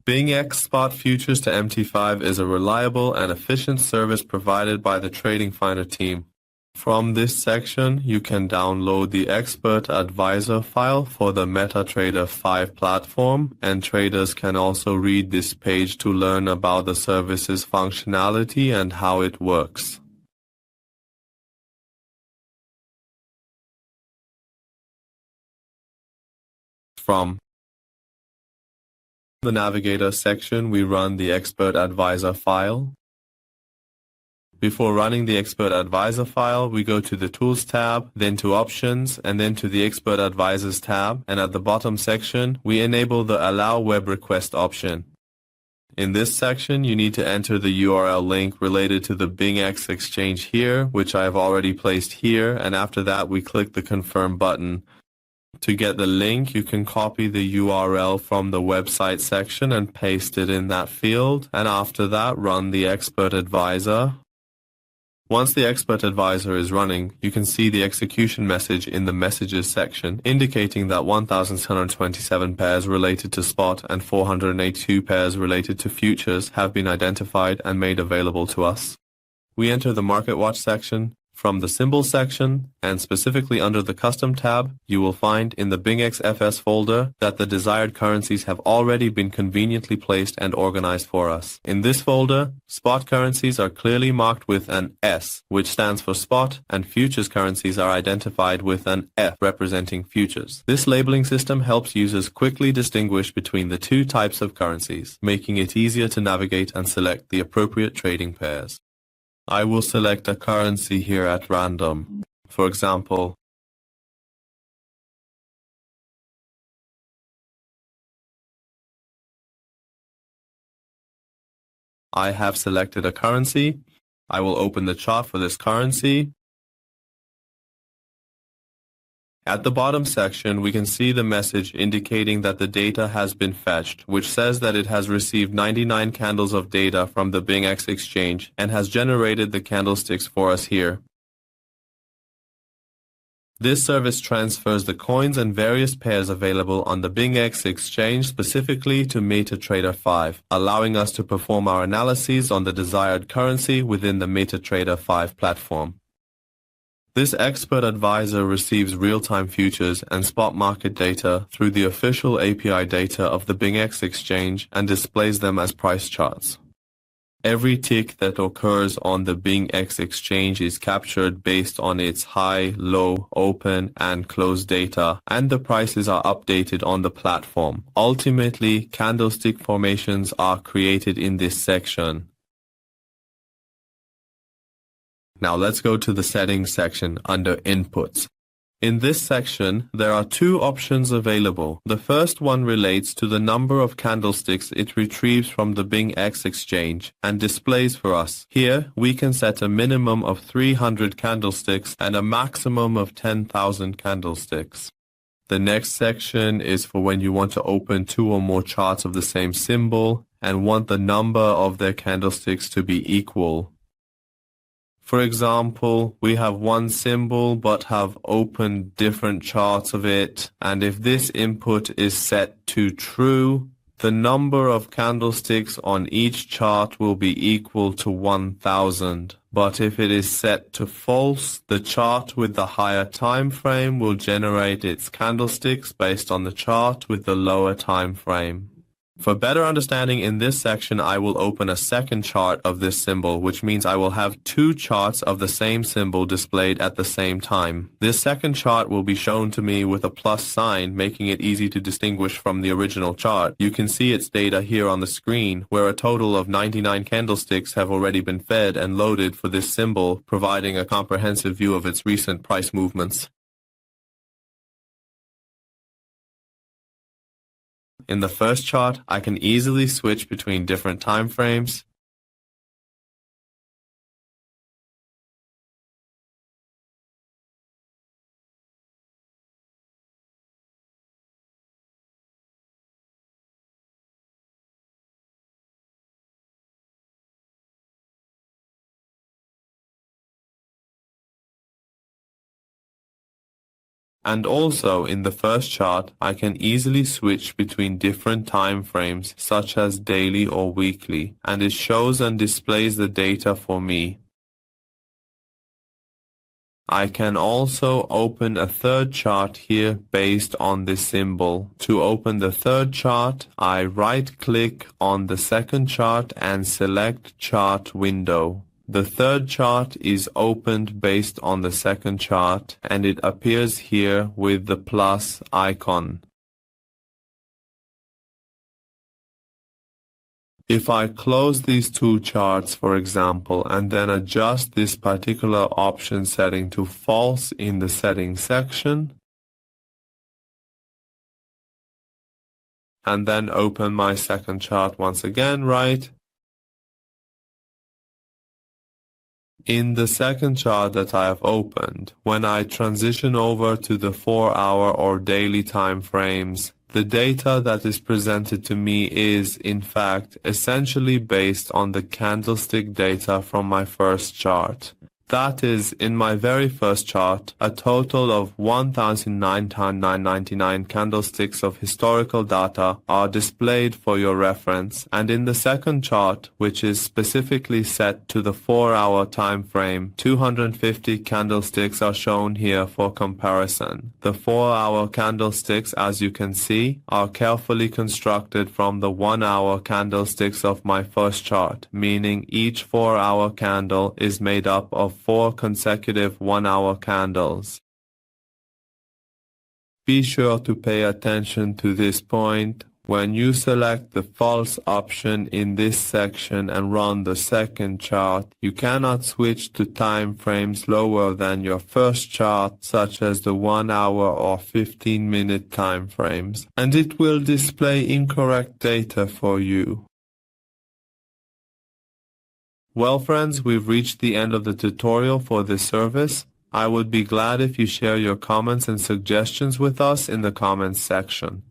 BingX Spot Futures to MT5 is a reliable and efficient service provided by the TradingFinder team. From this section, you can download the Expert Advisor file for the MetaTrader 5 platform, and traders can also read this page to learn about the service's functionality and how it works. From the Navigator section, we run the Expert Advisor file. Before running the Expert Advisor file, we go to the Tools tab, then to Options, and then to the Expert Advisors tab, and at the bottom section, we enable the Allow Web Request option. In this section, you need to enter the URL link related to the BingX exchange here, which I have already placed here, and after that, we click the Confirm button. To get the link, you can copy the URL from the website section and paste it in that field, and after that, run the Expert Advisor. Once the Expert Advisor is running, you can see the execution message in the Messages section, indicating that 1,627 pairs related to spot and 482 pairs related to futures have been identified and made available to us. We enter the Market Watch section. From the Symbols section, and specifically under the Custom tab, you will find in the BingX FS folder that the desired currencies have already been conveniently placed and organized for us. In this folder, spot currencies are clearly marked with an S, which stands for spot, and futures currencies are identified with an F, representing futures. This labeling system helps users quickly distinguish between the two types of currencies, making it easier to navigate and select the appropriate trading pairs. I will select a currency here at random. For example, I have selected a currency. I will open the chart for this currency. At the bottom section, we can see the message indicating that the data has been fetched, which says that it has received 99 candles of data from the BingX exchange and has generated the candlesticks for us here. This service transfers the coins and various pairs available on the BingX exchange specifically to MetaTrader 5, allowing us to perform our analyses on the desired currency within the MetaTrader 5 platform. This Expert Advisor receives real-time futures and spot market data through the official API data of the BingX exchange and displays them as price charts. Every tick that occurs on the BingX exchange is captured based on its high, low, open, and close data, and the prices are updated on the platform. Ultimately, candlestick formations are created in this section. Now let's go to the Settings section under Inputs. In this section, there are two options available. The first one relates to the number of candlesticks it retrieves from the BingX exchange and displays for us. Here, we can set a minimum of 300 candlesticks and a maximum of 10,000 candlesticks. The next section is for when you want to open two or more charts of the same symbol and want the number of their candlesticks to be equal. For example, we have one symbol but have opened different charts of it, and if this input is set to true, the number of candlesticks on each chart will be equal to 1,000. But if it is set to false, the chart with the higher time frame will generate its candlesticks based on the chart with the lower time frame. For better understanding in this section, I will open a second chart of this symbol, which means I will have two charts of the same symbol displayed at the same time. This second chart will be shown to me with a plus sign, making it easy to distinguish from the original chart. You can see its data here on the screen, where a total of 99 candlesticks have already been fed and loaded for this symbol, providing a comprehensive view of its recent price movements. In the first chart, I can easily switch between different time frames. And also in the first chart, I can easily switch between different time frames such as daily or weekly, and it shows and displays the data for me. I can also open a third chart here based on this symbol. To open the third chart, I right-click on the second chart and select Chart Window. The third chart is opened based on the second chart, and it appears here with the plus icon. If I close these two charts, for example, and then adjust this particular option setting to false in the settings section, and then open my second chart once again, right? In the second chart that I have opened, when I transition over to the 4-hour or daily time frames, the data that is presented to me is, in fact, essentially based on the candlestick data from my first chart. That is, in my very first chart, a total of 1,999 candlesticks of historical data are displayed for your reference, and in the second chart, which is specifically set to the 4-hour time frame, 250 candlesticks are shown here for comparison. The 4-hour candlesticks, as you can see, are carefully constructed from the 1-hour candlesticks of my first chart, meaning each 4-hour candle is made up of 4 consecutive 1-hour candles. Be sure to pay attention to this point. When you select the false option in this section and run the second chart, you cannot switch to time frames lower than your first chart, such as the 1-hour or 15-minute time frames, and it will display incorrect data for you. Well friends, we've reached the end of the tutorial for this service. I would be glad if you share your comments and suggestions with us in the comments section.